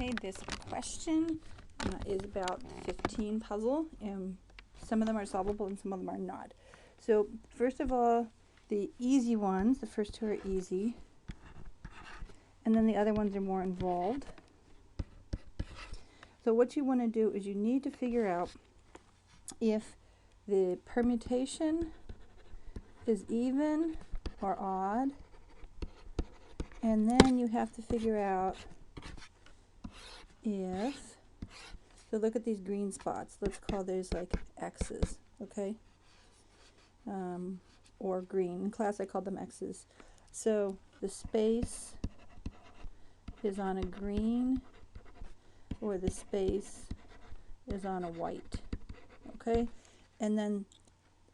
Okay, this question is about the 15 puzzle, and some of them are solvable and some of them are not. So first of all, the easy ones, the first two are easy, and then the other ones are more involved. So what you want to do is you need to figure out if the permutation is even or odd, and then you have to figure out if, so look at these green spots, let's call those like X's, okay? Or green. In class I called them X's. So the space is on a green or the space is on a white, okay? And then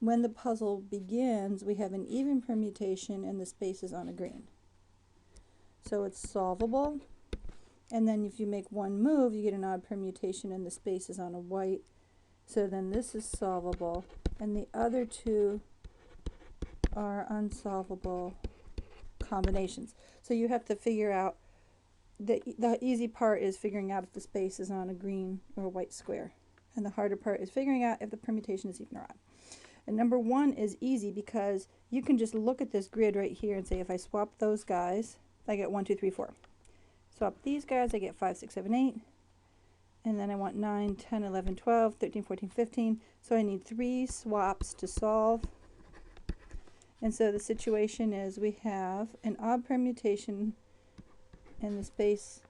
when the puzzle begins, we have an even permutation and the space is on a green. So it's solvable. And then if you make one move, you get an odd permutation and the space is on a white. So then this is solvable. And the other two are unsolvable combinations. So you have to figure out, the easy part is figuring out if the space is on a green or a white square. And the harder part is figuring out if the permutation is even or odd. And number one is easy because you can just look at this grid right here and say if I swap those guys, I get 1, 2, 3, 4. Swap these guys, I get 5, 6, 7, 8. And then I want 9, 10, 11, 12, 13, 14, 15. So I need 3 swaps to solve. And so the situation is we have an odd permutation and the space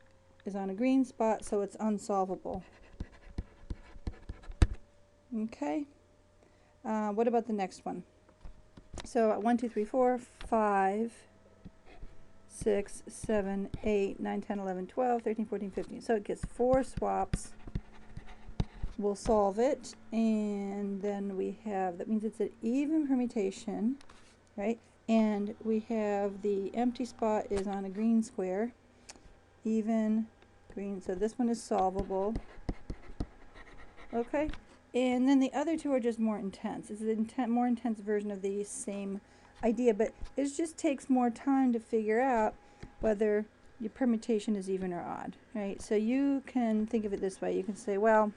is on a green spot, so it's unsolvable. Okay. What about the next one? So 1, 2, 3, 4, 5, 6, 7, 8, 9, 10, 11, 12, 13, 14, 15. So it gets 4 swaps. We'll solve it, and then we have, that means it's an even permutation, right? And we have the empty spot is on a green square, even green, so this one is solvable. Okay, and then the other two are just more intense. It's a more intense version of the same idea, but it just takes more time to figure out whether your permutation is even or odd, right? So you can think of it this way. You can say, well,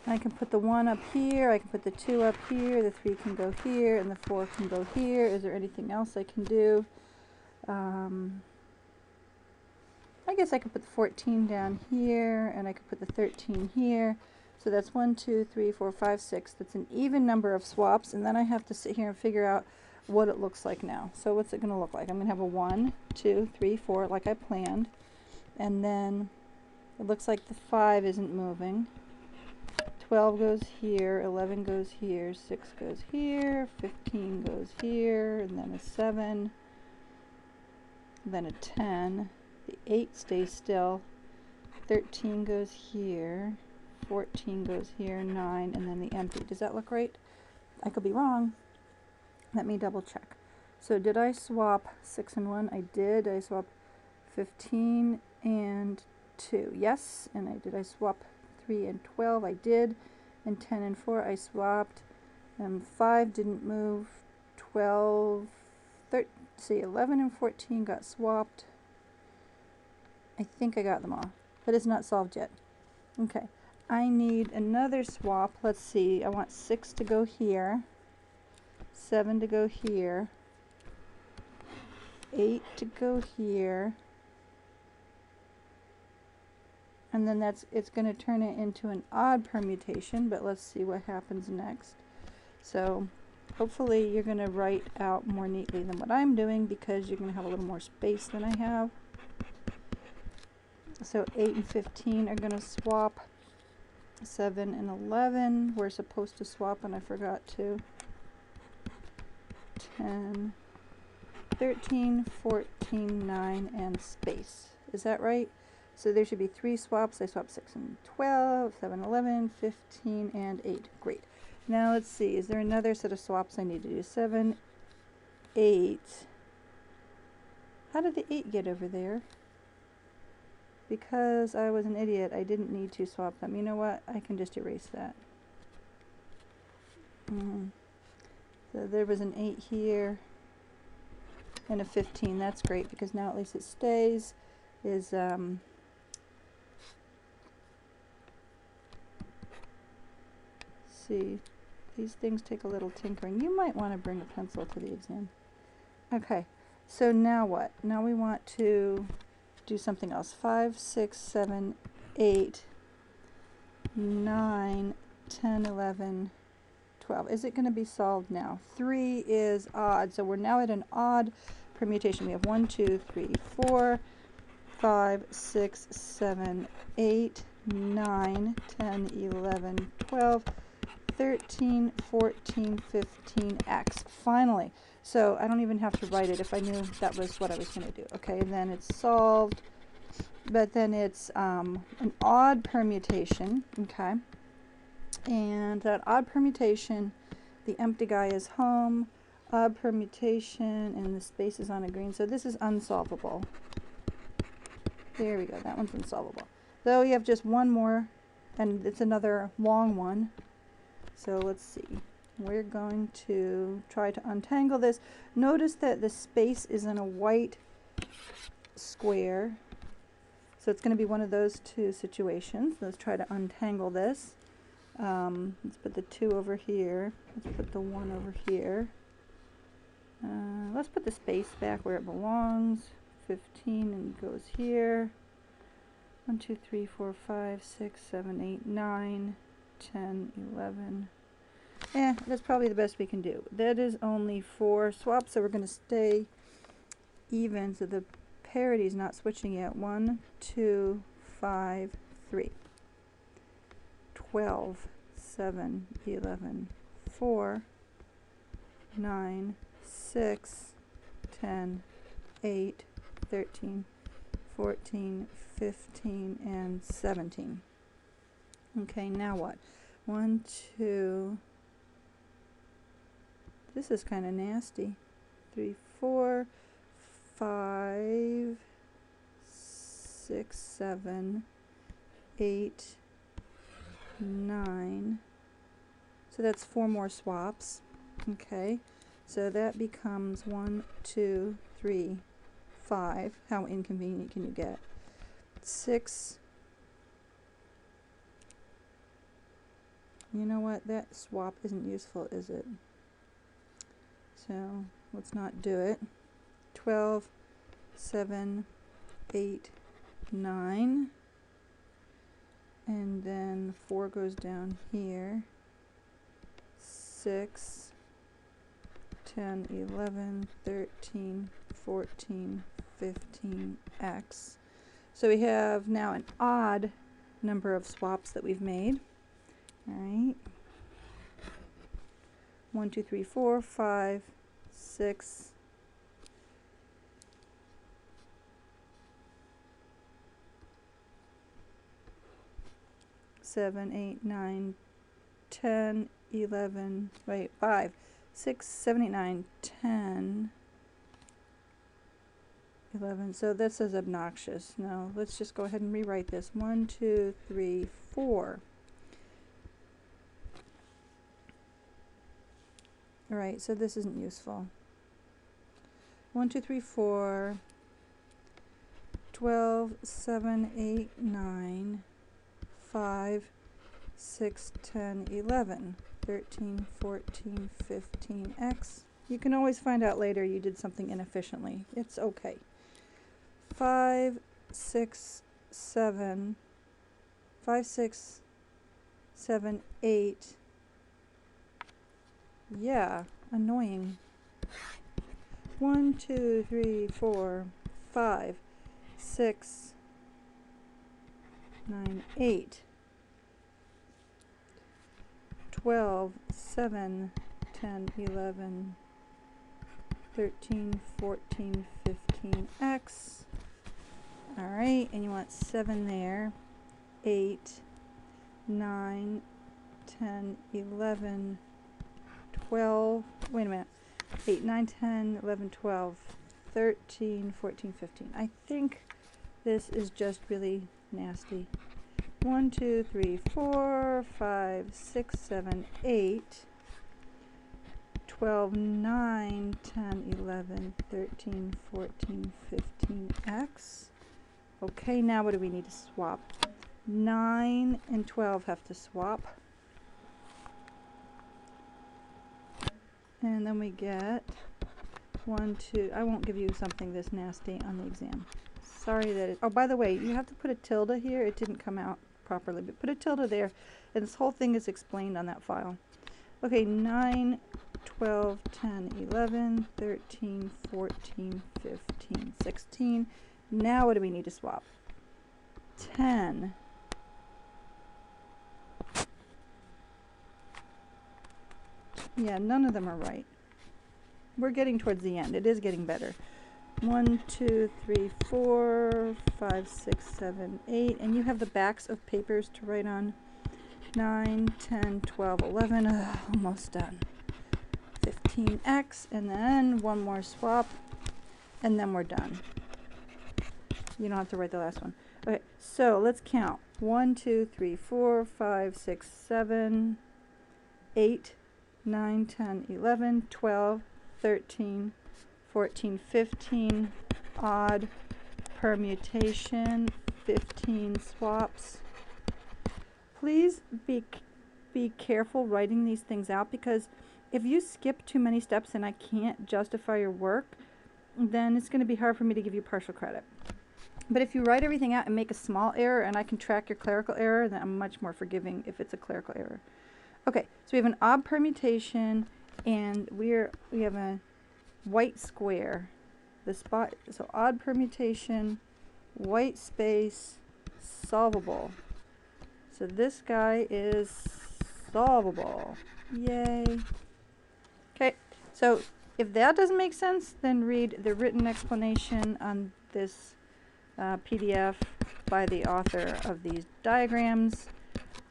I can put the 1 up here, I can put the 2 up here, the 3 can go here, and the 4 can go here. Is there anything else I can do? I guess I could put the 14 down here, and I could put the 13 here. So that's 1, 2, 3, 4, 5, 6. That's an even number of swaps, and then I have to sit here and figure out what it looks like now. So what's it going to look like? I'm going to have a 1, 2, 3, 4 like I planned, and then it looks like the 5 isn't moving. 12 goes here, 11 goes here, 6 goes here, 15 goes here, and then a 7, then a 10. The 8 stays still, 13 goes here, 14 goes here, 9, and then the empty. Does that look right? I could be wrong. Let me double check. So did I swap 6 and 1? I did. I swap 15 and 2. Yes. And did I swap 3 and 12? I did. And 10 and 4 I swapped. 5 didn't move. 12, 13, see, 11 and 14 got swapped. I think I got them all, but it's not solved yet. Okay, I need another swap. Let's see, I want 6 to go here, 7 to go here, 8 to go here, and then it's going to turn it into an odd permutation, but let's see what happens next. So hopefully you're going to write out more neatly than what I'm doing because you're going to have a little more space than I have. So 8 and 15 are going to swap. 7 and 11 we're supposed to swap and I forgot to. 10, 13, 14, 9, and space. Is that right? So there should be 3 swaps. I swapped 6 and 12, 7, 11, 15, and 8. Great. Now let's see. Is there another set of swaps I need to do? 7, 8. How did the 8 get over there? Because I was an idiot, I didn't need to swap them. You know what? I can just erase that. So there was an 8 here and a 15. That's great because now at least it stays. Is see. These things take a little tinkering. You might want to bring a pencil to the exam. Okay, so now what? Now we want to do something else. 5, 6, 7, 8, 9, 10, 11, 12. Is it going to be solved now? 3 is odd, so we're now at an odd permutation. We have 1, 2, 3, 4, 5, 6, 7, 8, 9, 10, 11, 12, 13, 14, 15, X. Finally. So I don't even have to write it if I knew that was what I was going to do. Okay, and then it's solved, but then it's an odd permutation. Okay, and that odd permutation, the empty guy is home, odd permutation, and the space is on a green. So this is unsolvable. There we go. That one's unsolvable. Though you have just one more, and it's another long one. So let's see. We're going to try to untangle this. Notice that the space is in a white square. So it's going to be one of those two situations. Let's try to untangle this. Let's put the 2 over here. Let's put the 1 over here. Let's put the space back where it belongs. 15 and goes here. 1, 2, 3, 4, 5, 6, 7, 8, 9, 10, 11. That's probably the best we can do. That is only 4 swaps, so we're going to stay even, so the parity is not switching yet. 1, 2, 5, 3. 12, 7, 11, 4, 9, 6, 10, 8, 13, 14, 15, and 17. Okay, now what? 1, 2. This is kind of nasty. 3, 4, 5, 6, 7, 8, 9. So that's 4 more swaps. Okay, so that becomes 1, 2, 3, 5. How inconvenient can you get? 6. You know what? That swap isn't useful, is it? So let's not do it. 12, 7, 8, 9. And then 4 goes down here. 6, 10, 11, 13, 14, 15, X. So we have now an odd number of swaps that we've made. All right. 1, 2, 3, 4, 5, 6, 7, 8, 9, 10, 11, wait, 5, 6, 7, 8, 9, 10, 11. So this is obnoxious. No, let's just go ahead and rewrite this. 1, 2, 3, 4. Alright, so this isn't useful. 1, 2, 3, 4, 12, 7, 8, 9, 5, 6, 10, 11, 13, 14, 15, X. You can always find out later you did something inefficiently. It's okay. 5, 6, 7, 5, 6, 7, 8. Yeah, annoying. 1, 2, 3, 4, 5, 6, 9, 8. 12, 7, 10, 11, 13, 14, 15, X. Alright, and you want 7 there. 8, 9, 10, 11, 12, wait a minute. 8, 9, 10, 11, 12, 13, 14, 15. I think this is just really nasty. 1, 2, 3, 4, 5, 6, 7, 8, 12, 9, 10, 11, 13, 14, 15, X. Okay, now what do we need to swap? 9 and 12 have to swap. And then we get 1, 2. I won't give you something this nasty on the exam. Sorry that it, oh, by the way, you have to put a tilde here. It didn't come out properly, but put a tilde there, and this whole thing is explained on that file. Okay, 9, 12, 10, 11, 13, 14, 15, 16. Now what do we need to swap? 10. Yeah, none of them are right. We're getting towards the end. It is getting better. 1, 2, 3, 4, 5, 6, 7, 8. And you have the backs of papers to write on. 9, 10, 12, 11. Ugh, almost done. 15x. And then one more swap. And then we're done. You don't have to write the last one. Okay, so let's count. 1, 2, 3, 4, 5, 6, 7, 8, 9, 10, 11, 12, 13, 14, 15, odd permutation, 15 swaps. Please be careful writing these things out, because if you skip too many steps and I can't justify your work, then it's going to be hard for me to give you partial credit. But if you write everything out and make a small error and I can track your clerical error, then I'm much more forgiving if it's a clerical error. Okay, so we have an odd permutation, and we have a white square. The spot, so odd permutation, white space, solvable. So this guy is solvable. Yay. Okay, so if that doesn't make sense, then read the written explanation on this PDF by the author of these diagrams.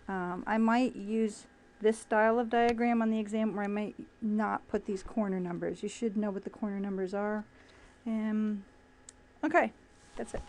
I might use this style of diagram on the exam, or I might not put these corner numbers. You should know what the corner numbers are. Okay, that's it.